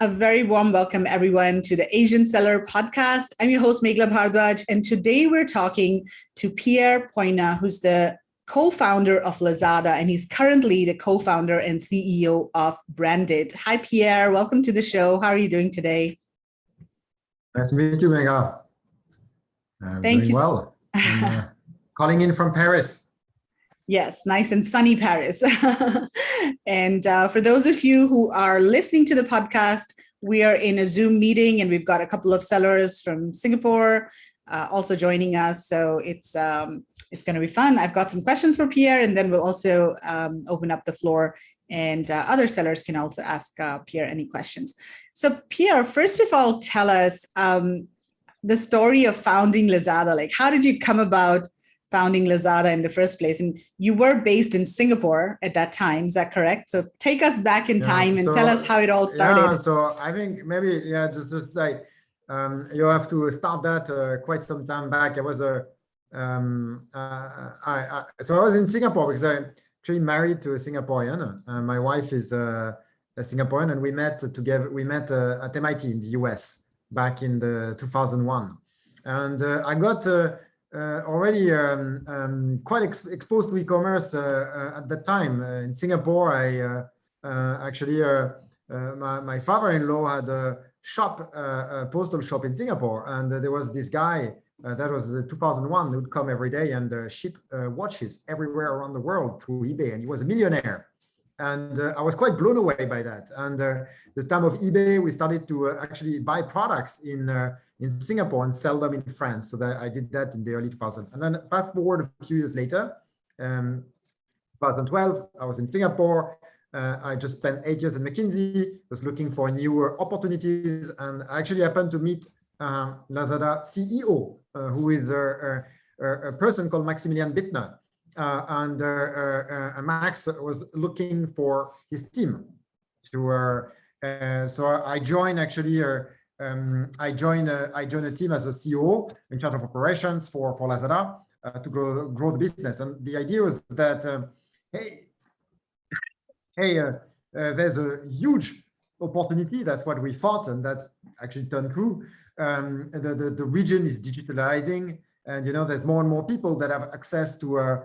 A very warm welcome, everyone, to the Asian Seller Podcast. I'm your host, Meghla Bhardwaj, and today we're talking to Pierre Poignant, who's the co-founder of Lazada, and he's currently the co-founder and CEO of Branded. Hi, Pierre. Welcome to the show. How are you doing today? Nice to meet you, Meghla. I'm Thank doing you. Well. I'm calling in from Paris. Yes, nice and sunny Paris. And for those of you who are listening to the podcast, we are in a Zoom meeting and we've got a couple of sellers from Singapore also joining us. So it's going to be fun. I've got some questions for Pierre, and then we'll also open up the floor and other sellers can also ask Pierre any questions. So Pierre, first of all, tell us the story of founding Lazada. Like, how did you come about founding Lazada in the first place? And you were based in Singapore at that time, is that correct? So take us back in time and tell us how it all started. Yeah, so I think maybe, just like, you have to start that quite some time back. I was so I was in Singapore because I actually married to a Singaporean. My wife is a Singaporean, and we met together. We met at MIT in the US back in the 2001. And I got already quite exposed to e-commerce at that time. In Singapore, my father-in-law had a shop, a postal shop in Singapore, and there was this guy, that was the 2001, who would come every day and ship watches everywhere around the world through eBay, and he was a millionaire. And I was quite blown away by that. And the time of eBay, we started to actually buy products in Singapore and sell them in France. So that I did that in the early 2000s. And then fast forward a few years later, 2012, I was in Singapore. I just spent 8 years at McKinsey, was looking for newer opportunities, and I actually happened to meet Lazada CEO, who is a person called Maximilian Bittner. And Max was looking for his team. So I joined actually. I joined a team as a CEO in charge of operations for Lazada to grow the business. And the idea was that there's a huge opportunity. That's what we thought, and that actually turned true. The region is digitalizing, and there's more and more people that have access to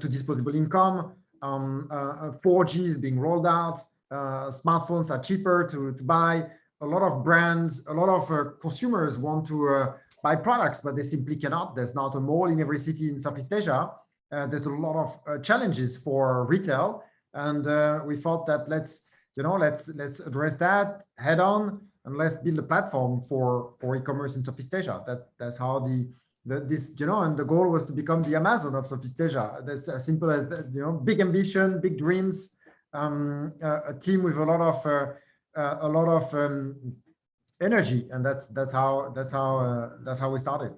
disposable income. 4G is being rolled out. Smartphones are cheaper to buy. A lot of brands, a lot of consumers want to buy products, but they simply cannot. There's not a mall in every city in Southeast Asia. There's a lot of challenges for retail, and we thought that let's address that head on, and let's build a platform for e-commerce in Southeast Asia. That's how and the goal was to become the Amazon of Southeast Asia. That's as simple as that. Big ambition, big dreams, a team with a lot of energy, and that's how we started.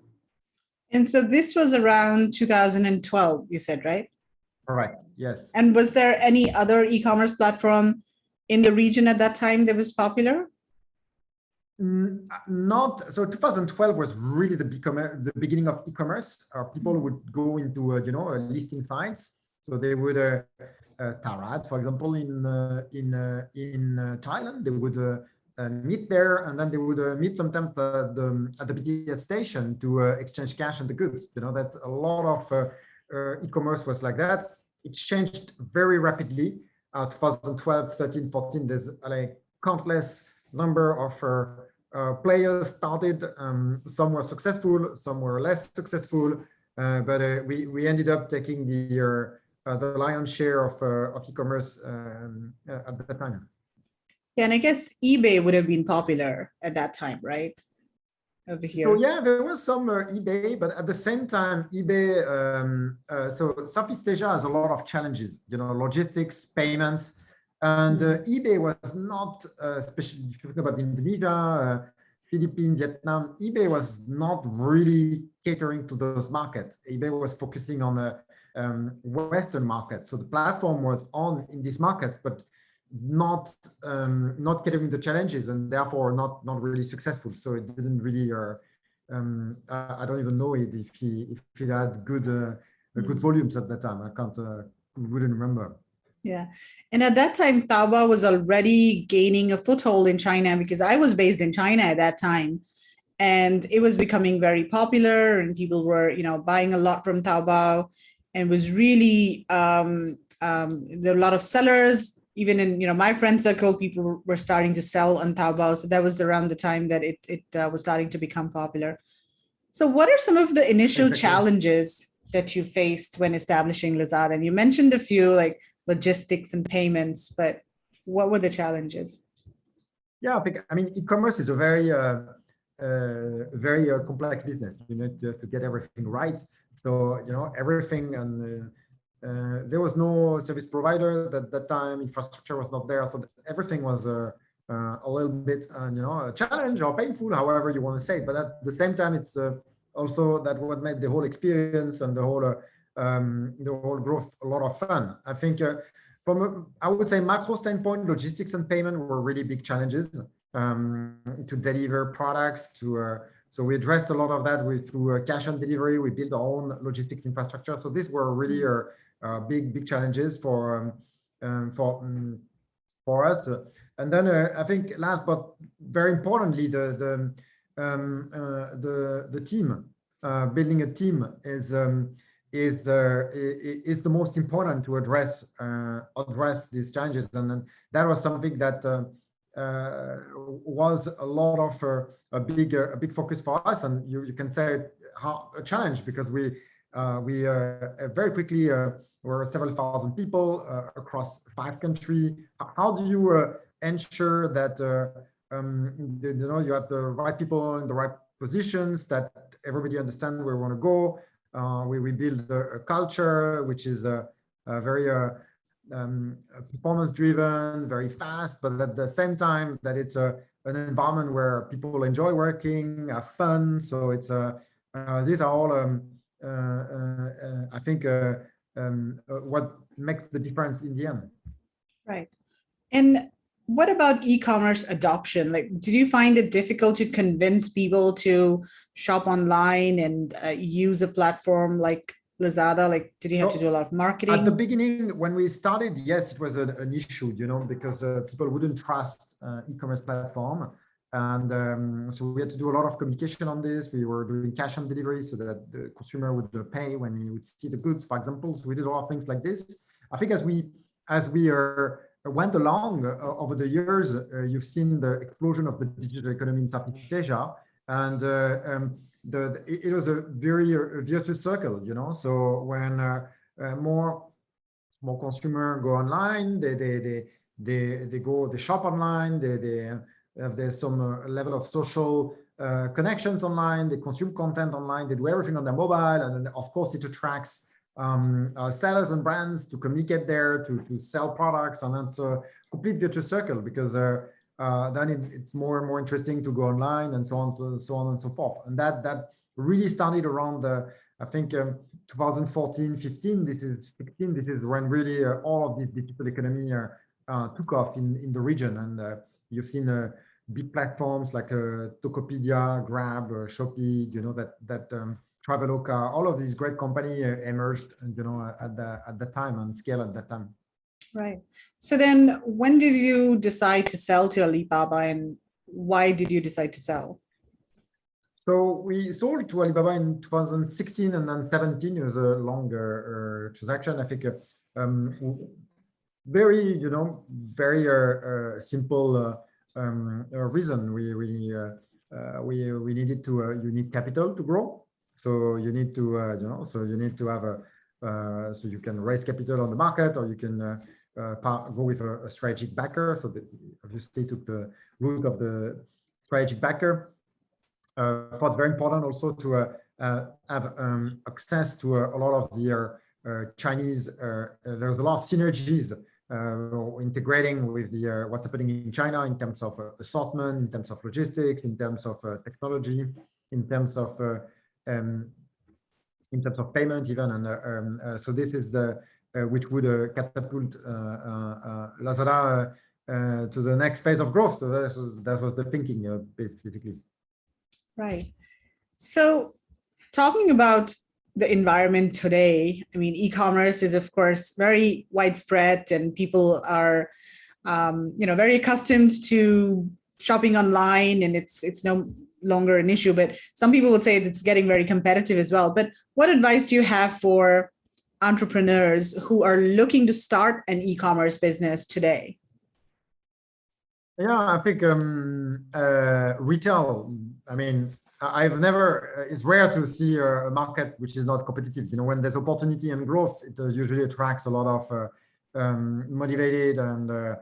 And so this was around 2012, you said, right? Correct. Yes. And was there any other e-commerce platform in the region at that time that was popular? Not so. 2012 was really the beginning of e-commerce. People would go into listing sites. So they would Tarad, for example, in Thailand, they would meet there, and then they would meet sometimes at the BTS station to exchange cash and the goods. That a lot of e-commerce was like that. It changed very rapidly. 2012, 13, 14. There's like countless number of players started. Some were successful, some were less successful, but we ended up taking the lion's share of e-commerce at that time. Yeah, and I guess eBay would have been popular at that time, right? Over here. So yeah, there was some eBay, but at the same time, eBay. So Southeast Asia has a lot of challenges, logistics, payments, and eBay was not, especially if you think about Indonesia, Philippines, Vietnam. eBay was not really catering to those markets. eBay was focusing on the Western market. So the platform was on in these markets, but not catering the challenges, and therefore not really successful. So it didn't really. I don't even know if he had good volumes at that time. I wouldn't remember. Yeah. And at that time, Taobao was already gaining a foothold in China because I was based in China at that time. And it was becoming very popular and people were, buying a lot from Taobao and was really, there were a lot of sellers. Even in, my friend circle, people were starting to sell on Taobao. So that was around the time that it was starting to become popular. So what are some of the initial Exactly. challenges that you faced when establishing Lazada? And you mentioned a few like logistics and payments, but what were the challenges? Yeah, I mean, e-commerce is a very complex business. You need to get everything right. So, everything, and there was no service provider at that time. Infrastructure was not there, so everything was a little bit, a challenge or painful, however you want to say it. But at the same time, it's also that what made the whole experience and the whole growth a lot of fun. I think I would say macro standpoint, logistics and payment were really big challenges to deliver products so we addressed a lot of that through cash on delivery. We built our own logistics infrastructure. So these were really big challenges for us. And then I think last but very importantly, the team. Building a team is the most important to address these challenges, and that was something that was a lot of a big focus for us, and you can say a challenge, because we very quickly were several thousand people across 5 countries. How do you ensure that you have the right people in the right positions, that everybody understands where we want to go? We build a culture which is very performance driven, very fast, but at the same time that it's an environment where people enjoy working, have fun. So it's these are all I think what makes the difference in the end. Right. And what about e-commerce adoption? Like, did you find it difficult to convince people to shop online and use a platform like Lazada? Like, did you have to do a lot of marketing? At the beginning, when we started, yes, it was an issue, because people wouldn't trust e-commerce platform. And so we had to do a lot of communication on this. We were doing cash on delivery so that the consumer would pay when he would see the goods, for example. So we did a lot of things like this. I think as we went along over the years, you've seen the explosion of the digital economy in Southeast Asia, and it was a very virtuous circle, So when more consumer go online, they shop online, there's some level of social connections online, they consume content online, they do everything on their mobile, and then of course it attracts sellers and brands to communicate there, to sell products, and that's a complete virtuous circle, because then it's more and more interesting to go online, and so on and so forth. And that really started around I think 2014, 15. This is 16. This is when really all of this digital economy took off in the region, and you've seen big platforms like Tokopedia, Grab, Shopee. That Traveloka, all of these great companies emerged, at the time, and scale at that time. Right. So then when did you decide to sell to Alibaba, and why did you decide to sell? So we sold to Alibaba in 2016, and then 17. It was a longer transaction. I think very, very simple reason. We needed you need capital to grow. So you need to, so you can raise capital on the market, or you can go with a strategic backer. So that obviously took the route of the strategic backer. Thought very important also to have access to a lot of the Chinese. There's a lot of synergies integrating with the what's happening in China in terms of assortment, in terms of logistics, in terms of technology, in terms of payment even, and so this is the which would catapult Lazada to the next phase of growth. So that was the thinking, basically. Right. So talking about the environment today. I mean, e-commerce is, of course, very widespread, and people are, very accustomed to shopping online, and it's no longer an issue. But some people would say it's getting very competitive as well. But what advice do you have for entrepreneurs who are looking to start an e-commerce business today? Yeah, I think retail, I mean, I've never, it's rare to see a market which is not competitive. When there's opportunity and growth, it usually attracts a lot of motivated and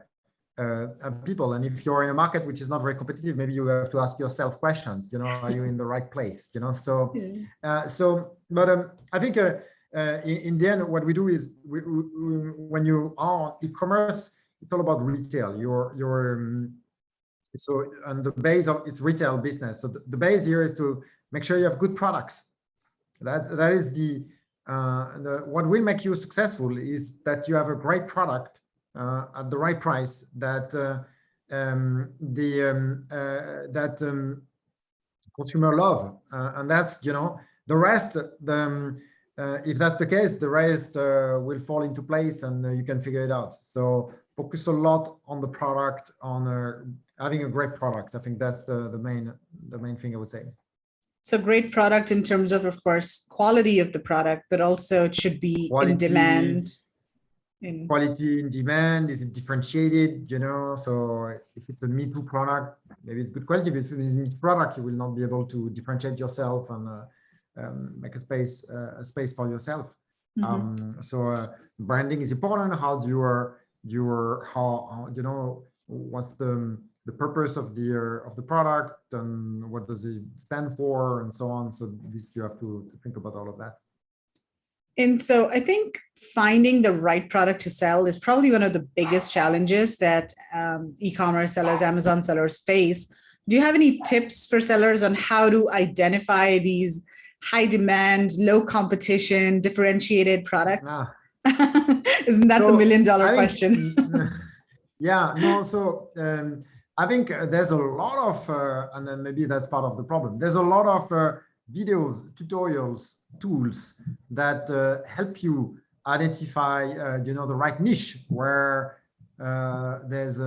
people. And if you're in a market which is not very competitive, maybe you have to ask yourself questions, are you in the right place? So, but I think in the end, what we do is when you are e-commerce, it's all about retail. So, and the base of it's retail business. So the base here is to make sure you have good products. That is the what will make you successful is that you have a great product at the right price that consumer love, and that's the rest. If that's the case, the rest will fall into place, and you can figure it out. So focus a lot on the product, on having a great product. I think that's the main thing I would say. So great product in terms of course, quality of the product, but also it should be quality, in demand. Quality in demand, is it differentiated? So if it's a Me Too product, maybe it's good quality, but if it's a Me Too product, you will not be able to differentiate yourself and make a space for yourself. Mm-hmm. So branding is important. How do what's the purpose of the product, and what does it stand for, and so on. So this, you have to think about all of that. And so I think finding the right product to sell is probably one of the biggest challenges that e-commerce sellers, Amazon sellers face. Do you have any tips for sellers on how to identify these high demand, low competition, differentiated products? Isn't that the $1 million question? Yeah, no. So I think there's a lot of, and then maybe that's part of the problem. There's a lot of videos, tutorials, tools that help you identify, the right niche where there's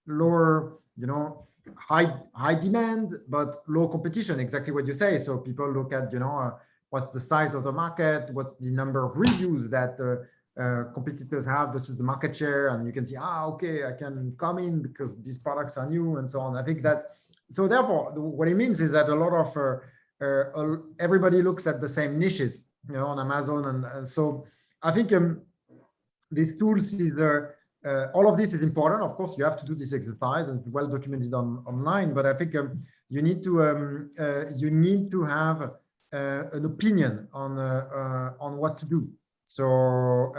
lower, high demand but low competition. Exactly what you say. So people look at, what's the size of the market, what's the number of reviews that competitors have versus the market share, and you can see, okay, I can come in because these products are new, and so on. I think that, so therefore, what it means is that a lot of everybody looks at the same niches, on Amazon, and so I think these tools is all of this is important. Of course, you have to do this exercise, and it's well documented online. But I think you need to have an opinion on what to do. So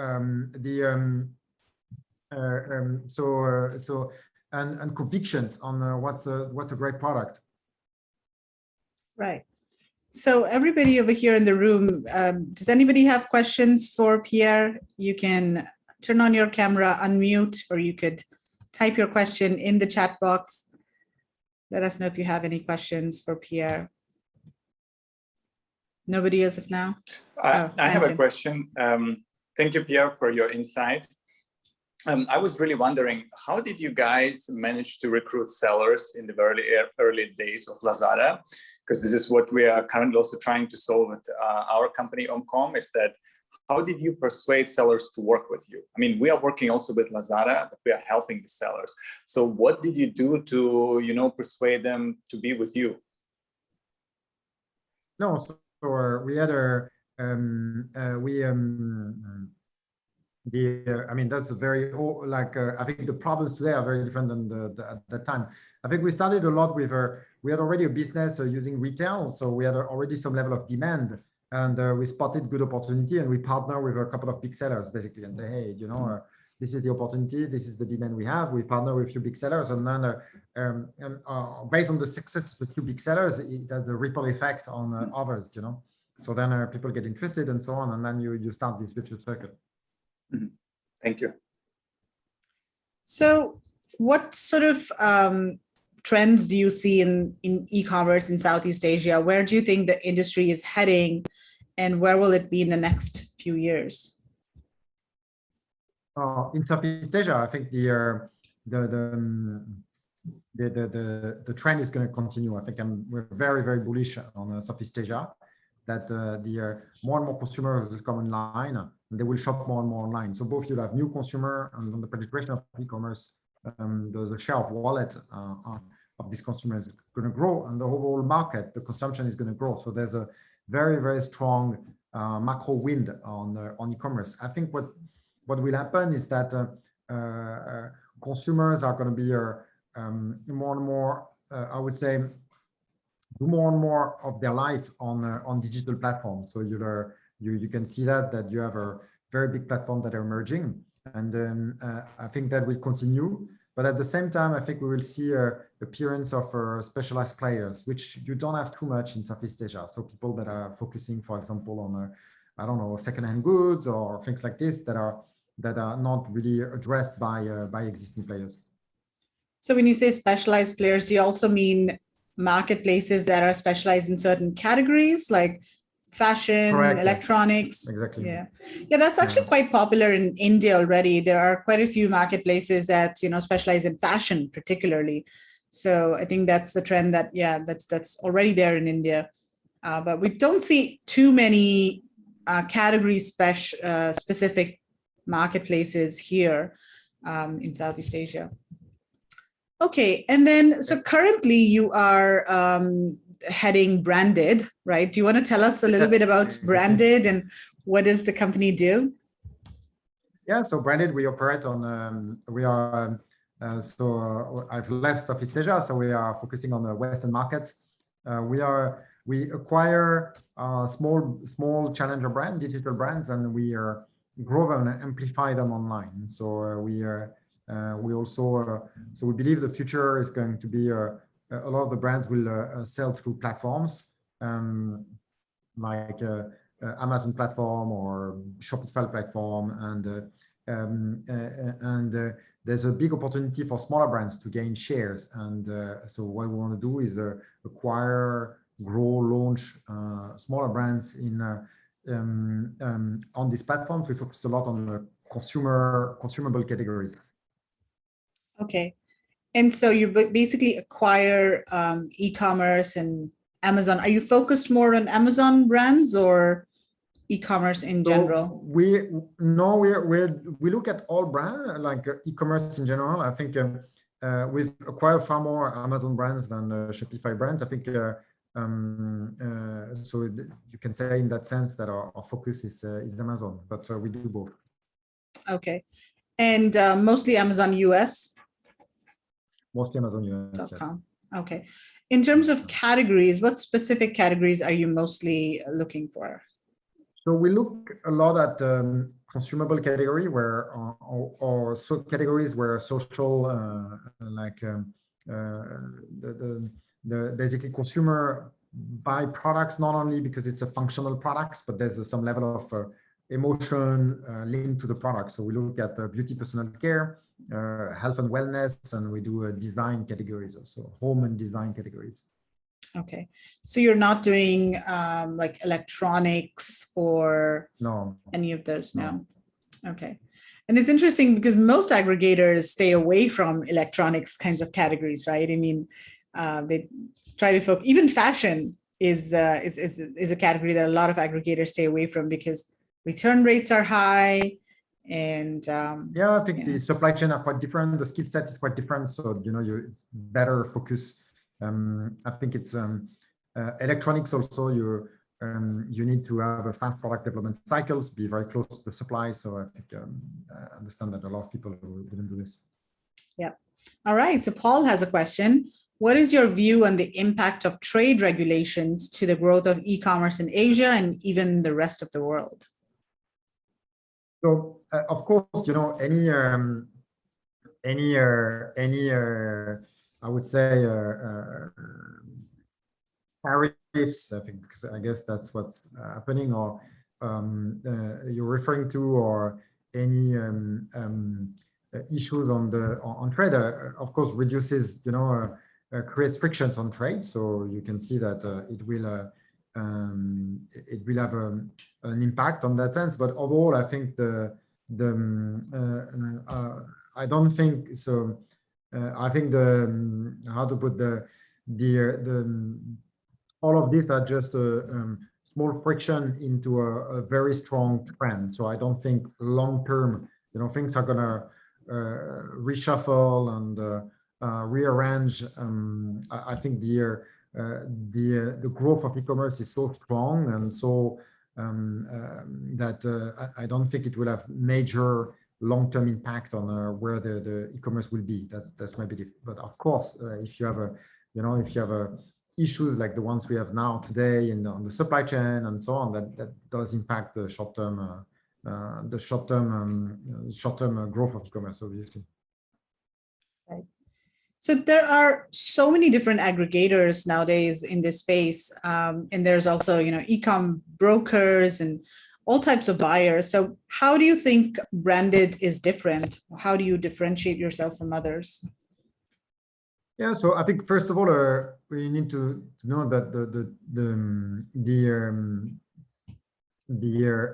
and convictions on what's a great product. Right. So everybody over here in the room, does anybody have questions for Pierre? You can turn on your camera, unmute, or you could type your question in the chat box. Let us know if you have any questions for Pierre. Nobody as of now? I have a question. Thank you, Pierre, for your insight. I was really wondering, how did you guys manage to recruit sellers in the very early days of Lazada? Because this is what we are currently also trying to solve with our company, Omcom, is that how did you persuade sellers to work with you? I mean, we are working also with Lazada, but we are helping the sellers. So what did you do to, persuade them to be with you? No, so we had I mean, that's a very, I think the problems today are very different than at that time. I think we started a lot with we had already a business using retail, so we had already some level of demand, and we spotted good opportunity, and we partner with a couple of big sellers basically, and say, hey, this is the opportunity, this is the demand we have. We partner with a few big sellers, and then based on the success of the few big sellers, it has a ripple effect on others, So then people get interested and so on, and then you start this virtuous circle. Mm-hmm. Thank you. So what sort of trends do you see in e-commerce in Southeast Asia? Where do you think the industry is heading? and where will it be in the next few years? In Southeast Asia, I think the trend is going to continue. I think we're very, very bullish on Southeast Asia, that more and more consumers will come online and they will shop more and more online. So both you'll have new consumer, and on the penetration of e-commerce, the share of wallet of these consumers is going to grow, and the overall market, the consumption is going to grow. So there's a very, very strong macro wind on e-commerce. I think what will happen is that consumers are going to be more and more, I would say, do more and more of their life on digital platforms. So you can see that you have a very big platform that are emerging, and I think that will continue. But at the same time, I think we will see appearance of specialized players, which you don't have too much in Southeast Asia. So people that are focusing, for example, on I don't know, secondhand goods or things like this that are not really addressed by existing players. So when you say specialized players, do you also mean marketplaces that are specialized in certain categories like fashion, Correct. electronics? Exactly. Yeah, that's actually quite popular in India already. There are quite a few marketplaces that specialize in fashion particularly. So I think that's the trend that's already there in India. But we don't see too many category specific marketplaces here in Southeast Asia. Okay, and then so currently you are heading Branded, right? Do you want to tell us a little bit about Branded and what does the company do? Yeah, so Branded, we operate on, I've left Southeast Asia, so we are focusing on the Western markets. We acquire small challenger brand, digital brands, and we grow them and amplify them online. So we also we believe the future is going to be a lot of the brands will sell through platforms like Amazon platform or Shopify platform, and there's a big opportunity for smaller brands to gain shares. And so what we want to do is acquire, grow, launch smaller brands on these platforms. We focus a lot on the consumable categories. Okay. And so you basically acquire e-commerce and Amazon. Are you focused more on Amazon brands or e-commerce in general? We look at all brands, like e-commerce in general. I think we've acquired far more Amazon brands than Shopify brands. I think so you can say in that sense that our focus is Amazon, but we do both. Okay. And mostly Amazon US? Mostly Amazon US. Yes. Okay. In terms of categories, what specific categories are you mostly looking for? So we look a lot at consumable category where, or so categories where social, like the basically consumer buy products not only because it's a functional products, but there's some level of emotion linked to the product. So we look at beauty, personal care, health and wellness, and we do design categories also, home and design categories. Okay, so you're not doing like electronics or any of those? No. Okay. And it's interesting because most aggregators stay away from electronics kinds of categories, right? I mean, they try to focus. Even fashion is a category that a lot of aggregators stay away from because return rates are high. And I think the supply chain are quite different. The skill set is quite different. So you better focus. I think it's electronics also. You need to have a fast product development cycles, be very close to the supply. So I think I understand that a lot of people didn't do this. Yeah. All right. So Paul has a question. What is your view on the impact of trade regulations to the growth of e-commerce in Asia and even the rest of the world? So of course, any I would say tariffs, I think, because I guess that's what's happening, or you're referring to, or any issues on trade, of course, reduces, creates frictions on trade. So you can see that it will it will have an impact on that sense. But overall, I think I don't think so. I think how to put all of these are just a small friction into a very strong trend. So I don't think long term, things are gonna reshuffle and rearrange. I think the growth of e-commerce is so strong, and so that I don't think it will have major long-term impact on where the e-commerce will be. That's my belief. But of course, if you have issues like the ones we have now today on the supply chain and so on, that does impact the short-term growth of e-commerce, obviously. Right. So there are so many different aggregators nowadays in this space, and there's also e-com brokers and all types of buyers. So how do you think branded is different? How do you differentiate yourself from others? Yeah, so I think first of all, we need to know that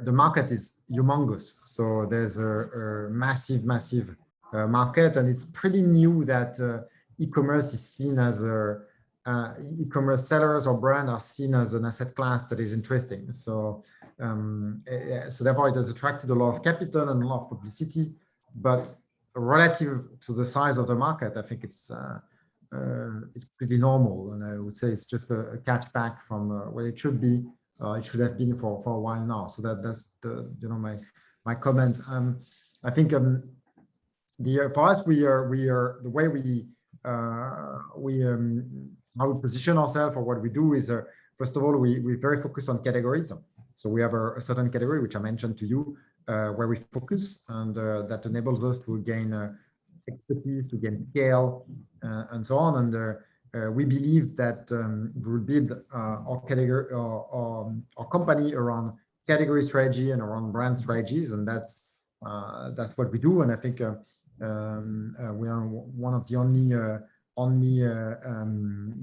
the market is humongous. So there's a massive market, and it's pretty new that e-commerce is seen as e-commerce sellers or brand are seen as an asset class that is interesting. So therefore it has attracted a lot of capital and a lot of publicity, but relative to the size of the market, I think it's pretty normal, and I would say it's just a catch back from where it should be. It should have been for a while now. So that's my comment. I think for us, we are the way how we position ourselves or what we do is first of all we're very focused on categories. So we have a certain category which I mentioned to you where we focus, and that enables us to gain expertise, to gain scale, and so on. And we believe that we will build our category, our company around category strategy and around brand strategies, and that's what we do. And I think we are one of the only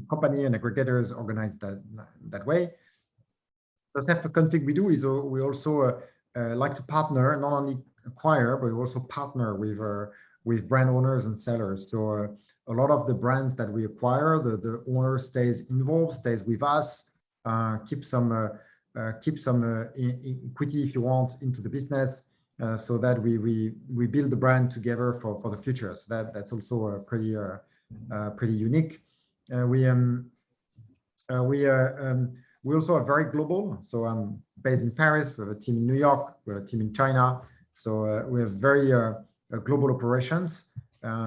company and aggregators organized that way. The second thing we do is we also like to partner, not only acquire, but we also partner with brand owners and sellers. So a lot of the brands that we acquire, the owner stays involved, stays with us, keep some equity, if you want, into the business, so that we build the brand together for the future. So that's also pretty unique. We also are very global. So I'm based in Paris. We have a team in New York. We have a team in China. So we have very global operations.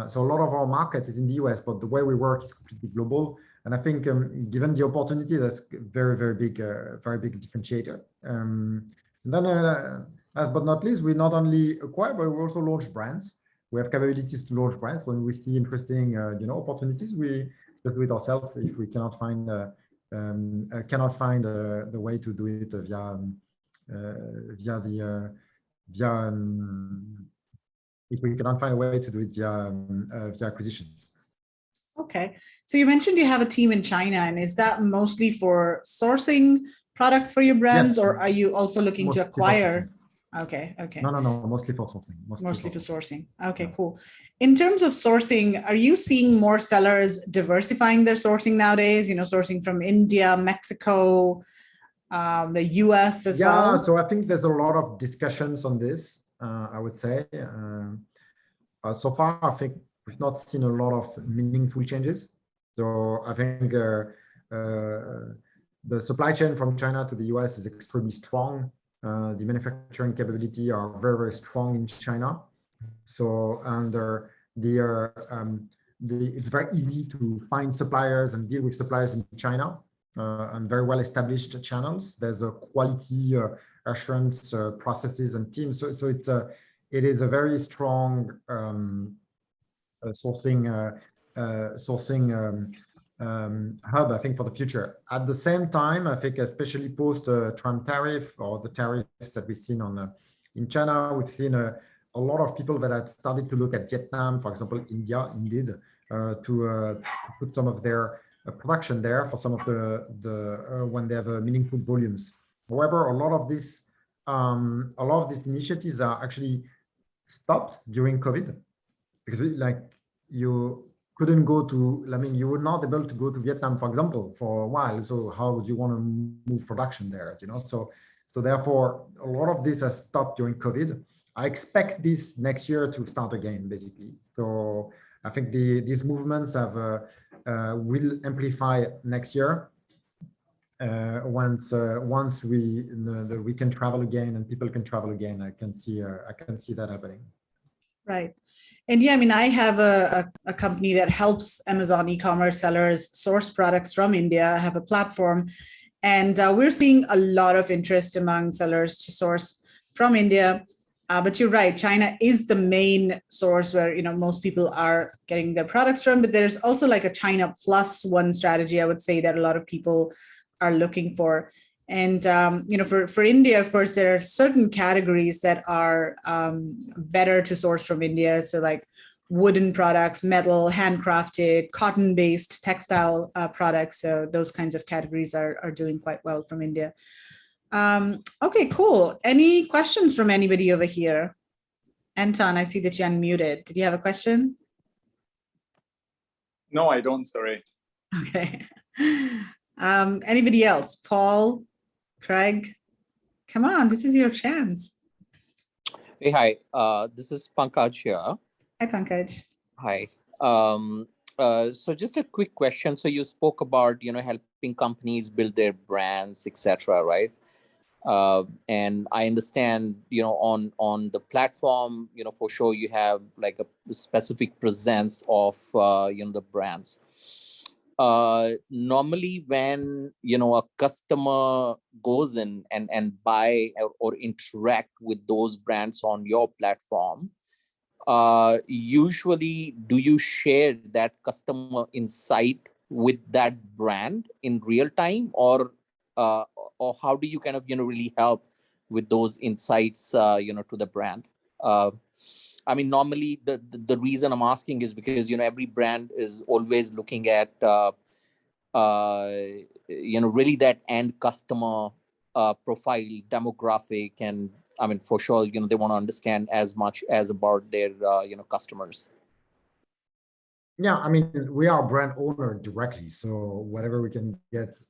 So a lot of our market is in the US, but the way we work is completely global. And I think given the opportunity, that's very big differentiator. And then last but not least, we not only acquire, but we also launch brands. We have capabilities to launch brands. When we see interesting opportunities, we just do it ourselves. If we cannot find the way to do it if we cannot find a way to do it via acquisitions. Okay, so you mentioned you have a team in China, and is that mostly for sourcing products for your brands, yes, or are you also looking to acquire? Okay. No, mostly for sourcing. Mostly for sourcing. Okay, yeah. Cool. In terms of sourcing, are you seeing more sellers diversifying their sourcing nowadays? Sourcing from India, Mexico, the US as well? Yeah, so I think there's a lot of discussions on this. I would say so far, I think we've not seen a lot of meaningful changes. So I think the supply chain from China to the US is extremely strong. The manufacturing capability are very strong in China. So it's very easy to find suppliers and deal with suppliers in China, and very well established channels. There's a quality assurance processes and teams. So it is a very strong sourcing hub, I think, for the future. At the same time, I think especially post Trump tariff or the tariffs that we've seen in China, we've seen a lot of people that had started to look at Vietnam, for example, India, indeed, to put some of their production there for some of when they have meaningful volumes. However, a lot of these initiatives are actually stopped during COVID because you couldn't go to, you were not able to go to Vietnam, for example, for a while. So how would you want to move production there? So therefore, a lot of this has stopped during COVID. I expect this next year to start again, basically. So I think these movements will amplify next year once we can travel again and people can travel again. I can see that happening. Right. And yeah, I mean, I have a company that helps Amazon e-commerce sellers source products from India. I have a platform, and we're seeing a lot of interest among sellers to source from India. But you're right, China is the main source where most people are getting their products from. But there's also like a China plus one strategy, I would say, that a lot of people are looking for. And for India, of course, there are certain categories that are better to source from India. So like wooden products, metal, handcrafted, cotton-based textile products. So those kinds of categories are doing quite well from India. Okay, cool. Any questions from anybody over here? Anton, I see that you unmuted. Did you have a question? No, I don't. Sorry. Okay. Anybody else? Paul, Craig, come on, this is your chance. Hey, hi. This is Pankaj here. Hi, Pankaj. Hi. So just a quick question. So you spoke about, helping companies build their brands, etc., right? And I understand, on the platform, for sure you have like a specific presence of, the brands. Normally when a customer goes in and buy or interact with those brands on your platform, usually do you share that customer insight with that brand in real time, or how do you kind of really help with those insights to the brand? I mean, normally the reason I'm asking is because every brand is always looking at really that end customer profile, demographic, and I mean, for sure, they want to understand as much as about their customers. Yeah, I mean, we are a brand owner directly, so whatever we can get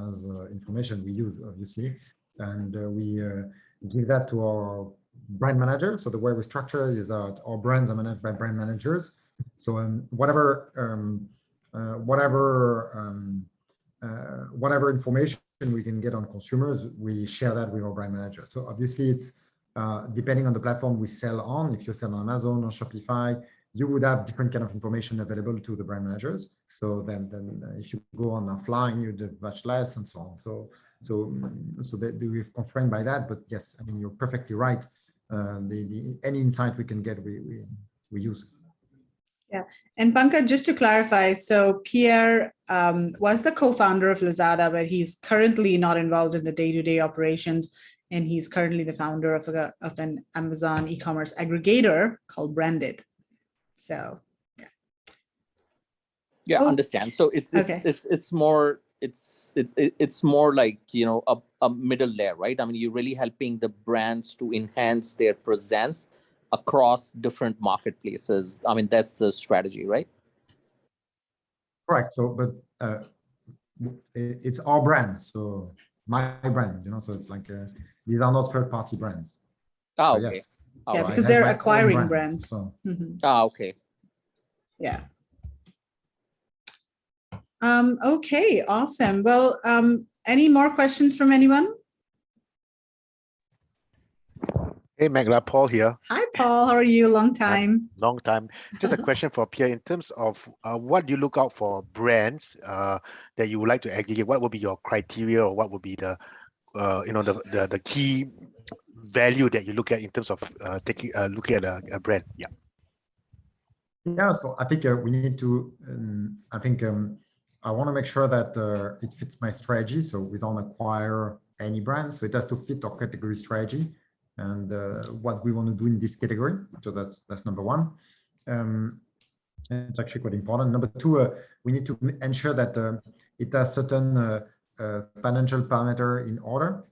as information we use, obviously, and we give that to our brand manager. So the way we structure it is that our brands are managed by brand managers. So whatever information we can get on consumers, we share that with our brand manager. So obviously, it's depending on the platform we sell on. If you sell on Amazon or Shopify, you would have different kind of information available to the brand managers. So then if you go on offline, you'd have much less and so on. So that we're constrained by that. But yes, I mean, you're perfectly right. Any insight we can get, we use. Yeah. And Pankaj, just to clarify, so Pierre was the co-founder of Lazada, but he's currently not involved in the day-to-day operations. And he's currently the founder of an Amazon e-commerce aggregator called Branded. So, yeah. Yeah, understand. So it's more like a middle layer, right? I mean, you're really helping the brands to enhance their presence across different marketplaces. I mean, that's the strategy, right? Correct. So, but it's our brand, so my brand, so it's like these are not third-party brands. Oh, so okay. Yes. Yeah, because they're acquiring brands. So. Mm-hmm. Okay. Yeah. Okay, awesome. Well, any more questions from anyone? Hey, Magla, Paul here. Hi, Paul. How are you? Long time. Long time. Just a question for Pierre. In terms of what do you look out for brands that you would like to aggregate? What would be your criteria, or what would be the the key value that you look at in terms of looking at a brand? Yeah. Yeah. So I think we need to. I want to make sure that it fits my strategy. So we don't acquire any brands. So it has to fit our category strategy and what we want to do in this category. So that's number one. It's actually quite important. Number two, we need to ensure that it has certain financial parameter in order,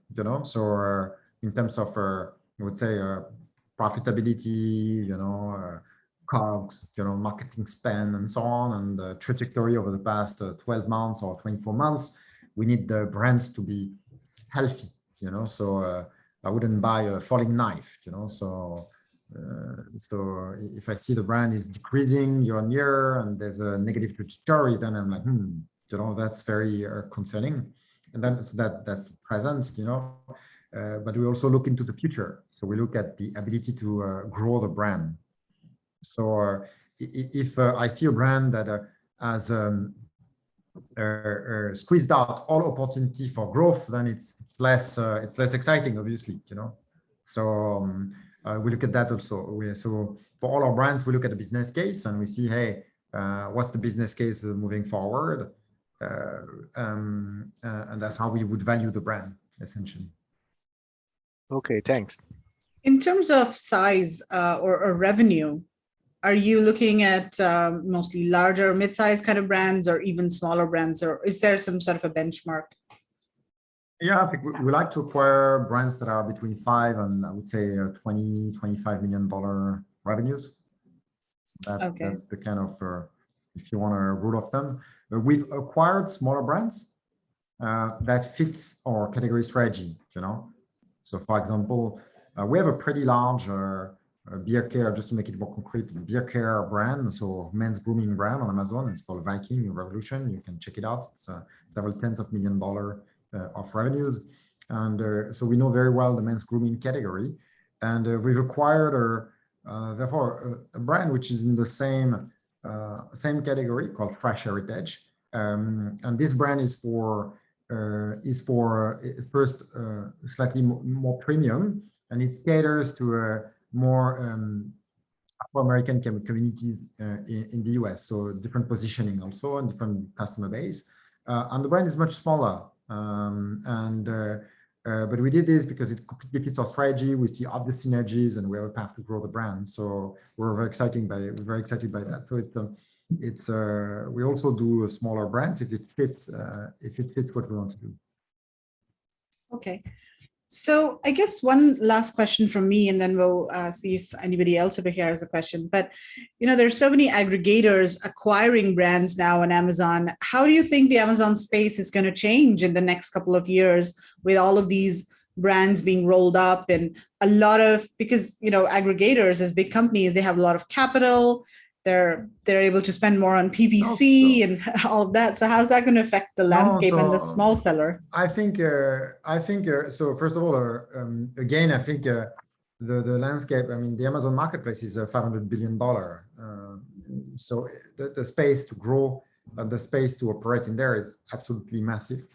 so in terms of, I would say, profitability, COGS, marketing spend and so on, and the trajectory over the past 12 months or 24 months, we need the brands to be healthy, so I wouldn't buy a falling knife, so if I see the brand is decreasing year on year and there's a negative trajectory, then I'm like, that's very concerning. And then that's present, but we also look into the future. So we look at the ability to grow the brand. So if I see a brand that has squeezed out all opportunity for growth, then it's less exciting, obviously, So we look at that also. So for all our brands, we look at the business case and we see, hey, what's the business case moving forward? And that's how we would value the brand, essentially. Okay, thanks. In terms of size or revenue, are you looking at mostly larger, mid-sized kind of brands or even smaller brands, or is there some sort of a benchmark? Yeah, I think we like to acquire brands that are between 5 and I would say $20-25 million revenues. So that's the kind of, if you want a rule of thumb. We've acquired smaller brands that fits our category strategy, So for example, we have a pretty large beer care, just to make it more concrete, beer care brand, so men's grooming brand on Amazon. It's called Viking Revolution. You can check it out. It's several tens of $millions of revenues. And so we know very well the men's grooming category. And we've acquired, therefore, a brand which is in the same category called Fresh Heritage. And this brand is for first slightly more premium, and it caters to more Afro-American communities in the US. So different positioning also and different customer base. And the brand is much smaller. But we did this because it completely fits our strategy. We see obvious synergies and we have a path to grow the brand. So we're very excited by that. So we also do smaller brands if it fits what we want to do. Okay. So I guess one last question from me, and then we'll see if anybody else over here has a question. But, there's so many aggregators acquiring brands now on Amazon. How do you think the Amazon space is going to change in the next couple of years with all of these brands being rolled up and a lot of, because, aggregators as big companies, they have a lot of capital. They're able to spend more on PPC and all of that. So how's that going to affect the landscape and the small seller? I think so. First of all, again, I think the landscape. I mean, the Amazon marketplace is $500 billion. So the space to grow, the space to operate in there is absolutely massive.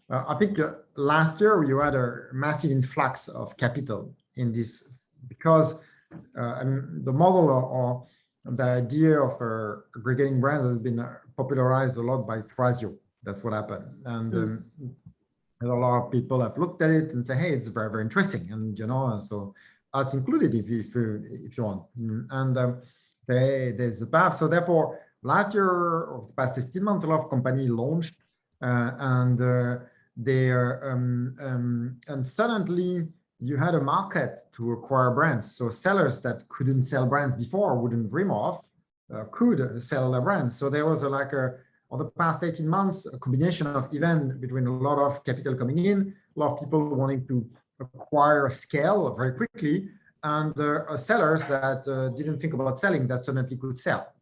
I think last year you had a massive influx of capital in this because the model or the idea of aggregating brands has been popularized a lot by Thrasio. That's what happened. And a lot of people have looked at it and say, hey, it's very, very interesting. And, so us included if you want. And there's a path. So therefore, last year or the past 16 months, a lot of companies launched and suddenly you had a market to acquire brands. So sellers that couldn't sell brands before, wouldn't dream of, could sell their brands. So there was on the past 18 months, a combination of events between a lot of capital coming in, a lot of people wanting to acquire scale very quickly, and sellers that didn't think about selling that suddenly could sell.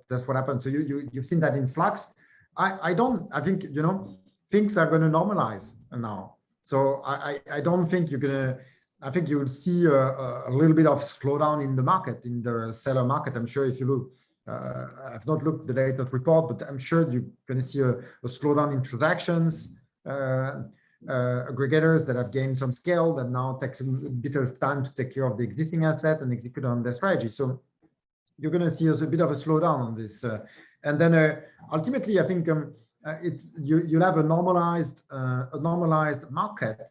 That's what happened. So you've seen that influx. I think, things are going to normalize now. So I don't think I think you will see a little bit of slowdown in the market, in the seller market. I'm sure if you look, I've not looked at the data report, but I'm sure you're going to see a slowdown in transactions, aggregators that have gained some scale that now takes a bit of time to take care of the existing asset and execute on their strategy. So you're going to see a bit of a slowdown on this. And then ultimately, I think you'll have a normalized market,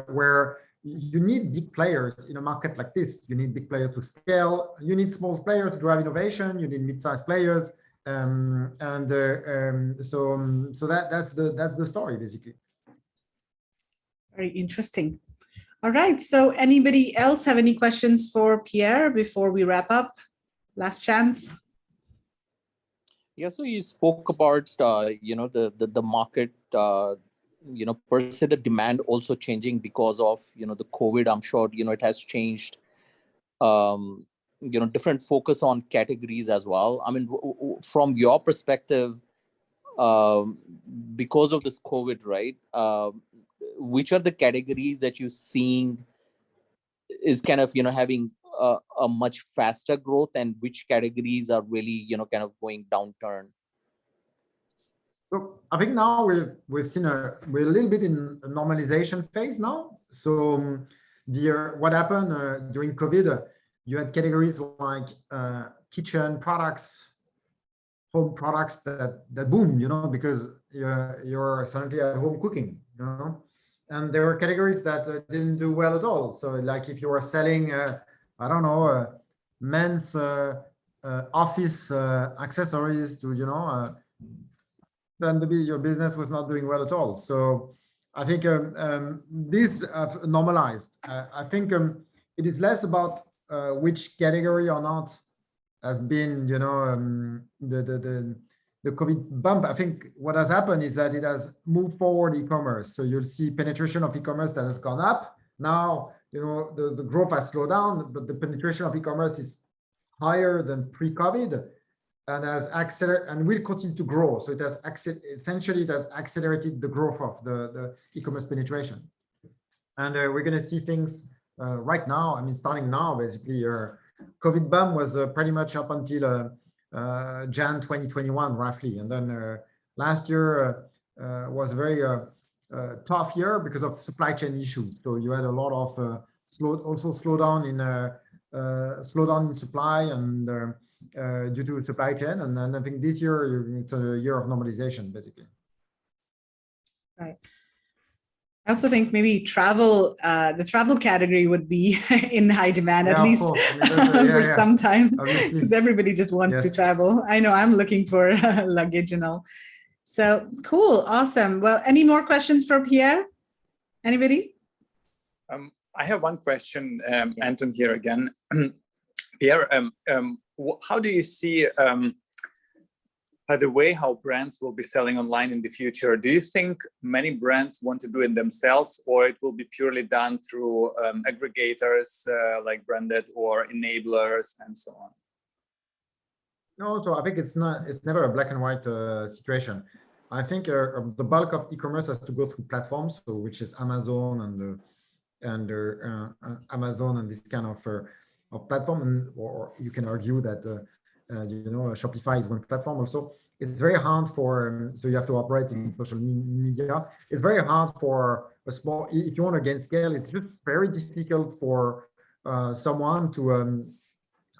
where you need big players in a market like this. You need big players to scale. You need small players to drive innovation. You need mid-sized players. So that's the story basically. Very interesting. All right. So anybody else have any questions for Pierre before we wrap up? Last chance. Yeah. So you spoke about the market. Per se, the demand also changing because of the COVID. I'm sure it has changed. Different focus on categories as well. I mean, from your perspective, because of this COVID, right? Which are the categories that you're seeing is kind of having a much faster growth, and which categories are really kind of going downturn? So I think now we've seen we're a little bit in a normalization phase now. So what happened during COVID, you had categories like kitchen products, home products that boom, because you're suddenly at home cooking, and there were categories that didn't do well at all. So like if you were selling, I don't know, men's office accessories to, then your business was not doing well at all. So I think these have normalized. I think it is less about which category or not has been, the COVID bump. I think what has happened is that it has moved forward e-commerce. So you'll see penetration of e-commerce that has gone up. Now, the growth has slowed down, but the penetration of e-commerce is higher than pre-COVID and has accelerated and will continue to grow. So it has essentially it has accelerated the growth of the e-commerce penetration. And we're going to see things right now. I mean, starting now, basically, COVID bump was pretty much up until Jan 2021, roughly. And then last year was a very tough year because of supply chain issues. So you had a lot of slowdown in supply and due to supply chain. And then I think this year it's a year of normalization, basically. Right. I also think maybe travel, the travel category would be in high demand, at least for some time, because everybody just wants to travel. I know I'm looking for luggage and all. So cool. Awesome. Well, any more questions for Pierre? Anybody? I have one question, Anton here again. Pierre, how do you see the way how brands will be selling online in the future? Do you think many brands want to do it themselves, or it will be purely done through aggregators like Branded or enablers and so on? No, so I think it's never a black and white situation. I think the bulk of e-commerce has to go through platforms, so which is Amazon and Amazon and this kind of platform, or you can argue that Shopify is one platform also. It's very hard for so you have to operate in social media. It's very hard for a small, if you want to gain scale, it's just very difficult for someone to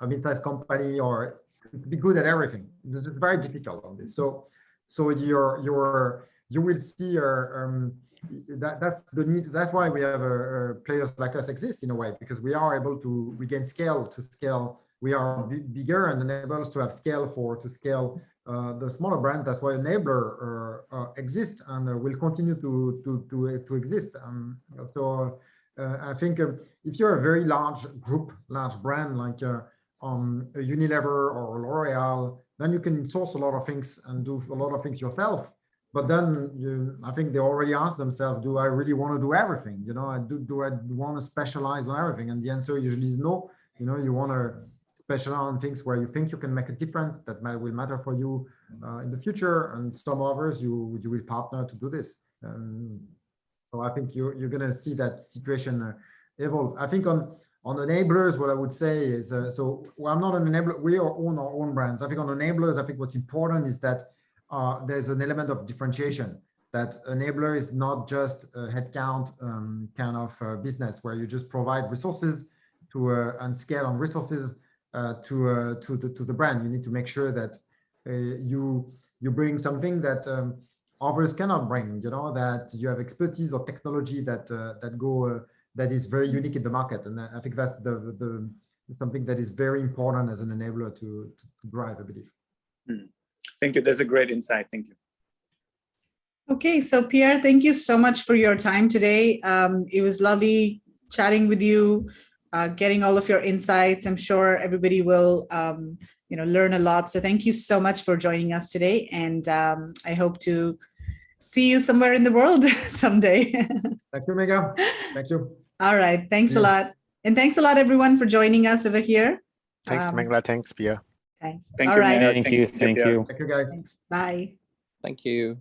a mid-sized company or to be good at everything. It's just very difficult on this. So you will see that's the need. That's why we have players like us exist in a way, because we are able to gain scale to scale. We are bigger and enable us to have scale to scale the smaller brand. That's why enabler exists and will continue to exist. So I think if you're a very large group, large brand like a Unilever or L'Oreal, then you can source a lot of things and do a lot of things yourself. But then I think they already ask themselves, do I really want to do everything? Do I want to specialize on everything? And the answer usually is no. You want to specialize on things where you think you can make a difference that will matter for you in the future, and some others you will partner to do this. So I think you're going to see that situation evolve. I think on enablers, what I would say is, I'm not an enabler. We own our own brands. I think on enablers, I think what's important is that there's an element of differentiation. That enabler is not just a headcount kind of business where you just provide resources and scale on resources to the brand. You need to make sure that you bring something that others cannot bring. That you have expertise or technology that that is very unique in the market. And I think that's the something that is very important as an enabler to drive, I believe. Thank you. That's a great insight. Thank you. Okay, so Pierre, thank you so much for your time today. It was lovely chatting with you, getting all of your insights. I'm sure everybody will, learn a lot. So thank you so much for joining us today, and I hope to see you somewhere in the world someday. Thank you, Mega. Thank you. All right, thanks a lot, and thanks a lot, everyone, for joining us over here. Thanks, Mengla. Thanks, Pierre. Thanks. Thank All you, right. Mega. Thank you. Pierre. Thank you, guys. Thanks. Bye. Thank you.